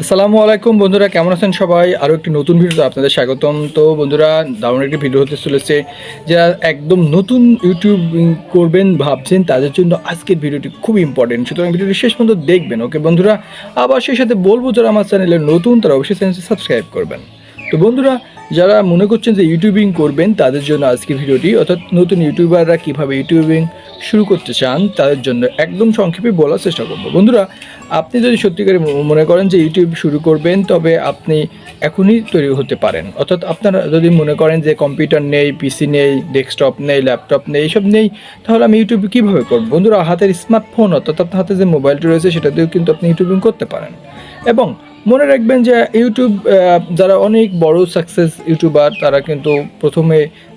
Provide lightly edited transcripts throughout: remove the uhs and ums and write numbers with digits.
আসসালামু আলাইকুম বন্ধুরা, কেমন আছেন সবাই? আরও একটি নতুন ভিডিওতে আপনাদের স্বাগতম। তো বন্ধুরা, দারুণ একটি ভিডিও হতে চলেছে। যারা একদম নতুন ইউটিউব করবেন ভাবছেন তাদের জন্য আজকের ভিডিওটি খুব ইম্পর্টেন্ট, সুতরাং ভিডিওটি শেষ পর্যন্ত দেখবেন। ওকে বন্ধুরা, আবার সেই সাথে বলবো যারা আমার চ্যানেলে নতুন তারা অবশ্যই চ্যানেলটি সাবস্ক্রাইব করবেন। তো বন্ধুরা, যারা মনে করছেন যে ইউটিউবিং করবেন তাদের জন্য আজকের ভিডিওটি, অর্থাৎ নতুন ইউটিউবাররা কীভাবে ইউটিউবিং শুরু করতে চান তাদের জন্য একদম সংক্ষেপে বলার চেষ্টা করবো। বন্ধুরা, আপনি যদি সত্যিকারে মনে করেন যে ইউটিউব শুরু করবেন, তবে আপনি এখনই তৈরি হতে পারেন। অর্থাৎ আপনারা যদি মনে করেন যে কম্পিউটার নেই, পিসি নেই, ডেস্কটপ নেই, ল্যাপটপ নেই, এইসব নেই, তাহলে আমি ইউটিউব কীভাবে করব? বন্ধুরা, হাতের স্মার্টফোন অর্থাৎ আপনার হাতে যে মোবাইলটি রয়েছে সেটাতেও কিন্তু আপনি ইউটিউবিং করতে পারেন। এবং মনে রাখবেন যে ইউটিউব যারা অনেক বড় সাকসেস ইউটিউবার তারা কিন্তু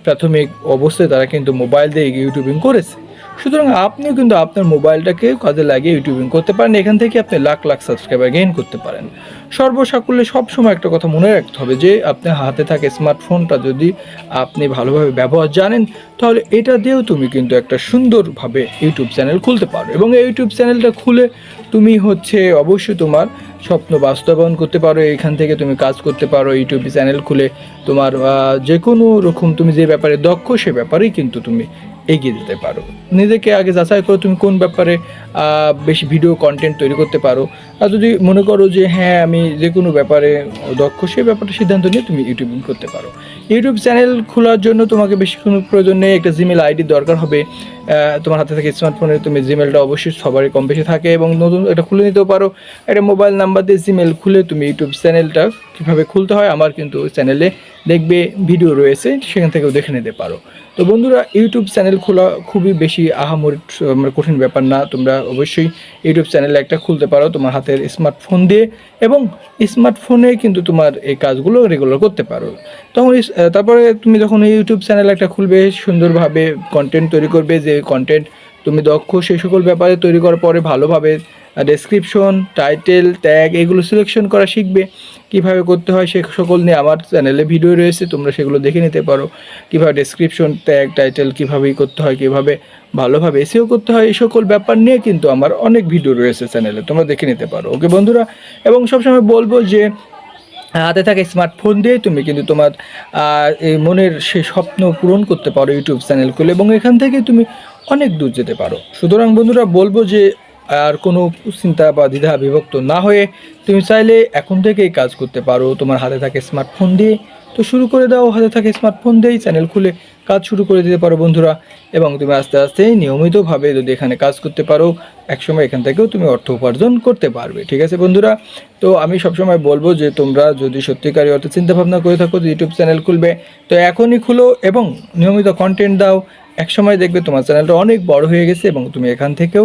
প্রাথমিক অবস্থায় তারা কিন্তু মোবাইল দিয়ে ইউটিউবিং করেছে। সুতরাং আপনিও কিন্তু আপনার মোবাইলটাকে কাজে লাগিয়ে ইউটিউবিং করতে পারেন। এখান থেকে আপনি লাখ লাখ সাবস্ক্রাইবার গেইন করতে পারেন। সর্বসাকুল্যে সবসময় একটা কথা মনে রাখতে হবে যে আপনার হাতে থাকে স্মার্টফোনটা যদি আপনি ভালোভাবে ব্যবহার জানেন, তাহলে এটা দিয়েও তুমি কিন্তু একটা সুন্দরভাবে ইউটিউব চ্যানেল খুলতে পারো। এবং এই ইউটিউব চ্যানেলটা খুলে তুমি অবশ্যই তোমার স্বপ্ন বাস্তবায়ন করতে পারো। এখান থেকে তুমি কাজ করতে পারো। ইউটিউব চ্যানেল খুলে তোমার যে কোনো রকম তুমি যে ব্যাপারে দক্ষ সে ব্যাপারেই কিন্তু তুমি এগিয়ে যেতে পারো। নিজেকে আগে যাচাই করো তুমি কোন ব্যাপারে বেশি ভিডিও কন্টেন্ট তৈরি করতে পারো। আর যদি মনে করো যে হ্যাঁ আমি যে কোনো ব্যাপারে দক্ষ, সেই ব্যাপারটা সিদ্ধান্ত নিয়ে তুমি ইউটিউবিং করতে পারো। ইউটিউব চ্যানেল খোলার জন্য তোমাকে বেশি কোনো প্রয়োজন নেই। একটা জিমেল আইডি দরকার হবে। তোমার হাতে থেকে স্মার্টফোনে তুমি জিমেলটা অবশ্যই সবারই কম বেশি থাকে এবং নতুন এটা খুলে নিতেও পারো। একটা মোবাইল নাম্বার দিয়ে জিমেল খুলে তুমি ইউটিউব চ্যানেলটা কীভাবে খুলতে হয় আমার কিন্তু চ্যানেলে দেখবে ভিডিও রয়েছে, সেখান থেকেও দেখে নিতে পারো। তো বন্ধুরা, ইউটিউব চ্যানেল খোলা খুবই বেশি আহামরি কঠিন ব্যাপার না। তোমরা অবশ্যই ইউটিউব চ্যানেল একটা খুলতে পারো তোমার হাতের স্মার্টফোন দিয়ে, এবং স্মার্টফোনে কিন্তু তোমার এই কাজগুলো রেগুলার করতে পারো। তখন তারপরে তুমি যখন ইউটিউব চ্যানেল একটা খুলবে, সুন্দরভাবে কন্টেন্ট তৈরি করবে, যে কন্টেন্ট তুমি দক্ষ সেই সকল ব্যাপারে তৈরি করার পরে ভালোভাবে ডেসক্রিপশন, টাইটেল, ট্যাগ এগুলো সিলেকশন করা শিখবে। কীভাবে করতে হয় সে সকল নিয়ে আমার চ্যানেলে ভিডিও রয়েছে, তোমরা সেগুলো দেখে নিতে পারো। কীভাবে ডেসক্রিপশন, ট্যাগ, টাইটেল কীভাবেই করতে হয়, কীভাবে ভালোভাবে এসিও করতে হয়, এই সকল ব্যাপার নিয়ে কিন্তু আমার অনেক ভিডিও রয়েছে চ্যানেলে, তোমরা দেখে নিতে পারো। ওকে বন্ধুরা, এবং সবসময় বলবো যে হাতে থাকে স্মার্টফোন দিয়ে তুমি কিন্তু তোমার এই মনের সেই স্বপ্ন পূরণ করতে পারো ইউটিউব চ্যানেল খুলে, এবং এখান থেকে তুমি অনেক দূর যেতে পারো। সুতরাং বন্ধুরা, বলবো যে আর কোনো চিন্তা বা দ্বিধা বিভক্ত না হয়ে তুমি চাইলে এখন থেকেই কাজ করতে পারো তোমার হাতে থাকে স্মার্টফোন দিয়ে। তো শুরু করে দাও, হাতে থাকে স্মার্টফোন দিয়েই চ্যানেল খুলে কাজ শুরু করে দিতে পারো বন্ধুরা। এবং তুমি আস্তে আস্তে নিয়মিতভাবে যদি এখানে কাজ করতে পারো, একসময় এখান থেকেও তুমি অর্থ উপার্জন করতে পারবে। ঠিক আছে বন্ধুরা, তো আমি সবসময় বলবো যে তোমরা যদি সত্যিকারী অর্থে চিন্তাভাবনা করে থাকো যে ইউটিউব চ্যানেল খুলবে, তো এখনই খুলো এবং নিয়মিত কন্টেন্ট দাও। একসময় দেখবে তোমার চ্যানেলটা অনেক বড় হয়ে গেছে এবং তুমি এখান থেকেও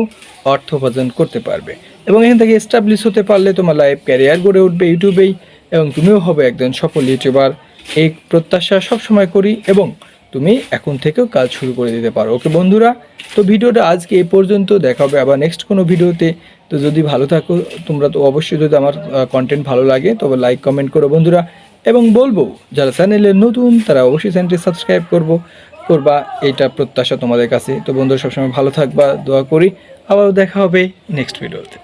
অর্থ উপার্জন করতে পারবে। এবং এখান থেকে এস্টাবলিশ হতে পারলে তোমার লাইফ ক্যারিয়ার গড়ে উঠবে ইউটিউবেই, এবং তুমিও হবে একজন সফল ইউটিউবার। এই প্রত্যাশা সবসময় করি, এবং তুমি এখন থেকেও কাজ শুরু করে দিতে পারো। ওকে বন্ধুরা, তো ভিডিওটা আজকে এই পর্যন্ত, দেখা হবে আবার নেক্সট কোনো ভিডিওতে। তো যদি ভালো থাকো তোমরা, তো অবশ্যই যদি আমার কন্টেন্ট ভালো লাগে তবে লাইক কমেন্ট করো বন্ধুরা। এবং বলবো যারা চ্যানেলে নতুন তারা অবশ্যই চ্যানেলটি সাবস্ক্রাইব করবা, এইটা প্রত্যাশা তোমাদের কাছে। তো বন্ধুরা, সবসময় ভালো থাকবা, দোয়া করি। আবারও দেখা হবে নেক্সট ভিডিওতে।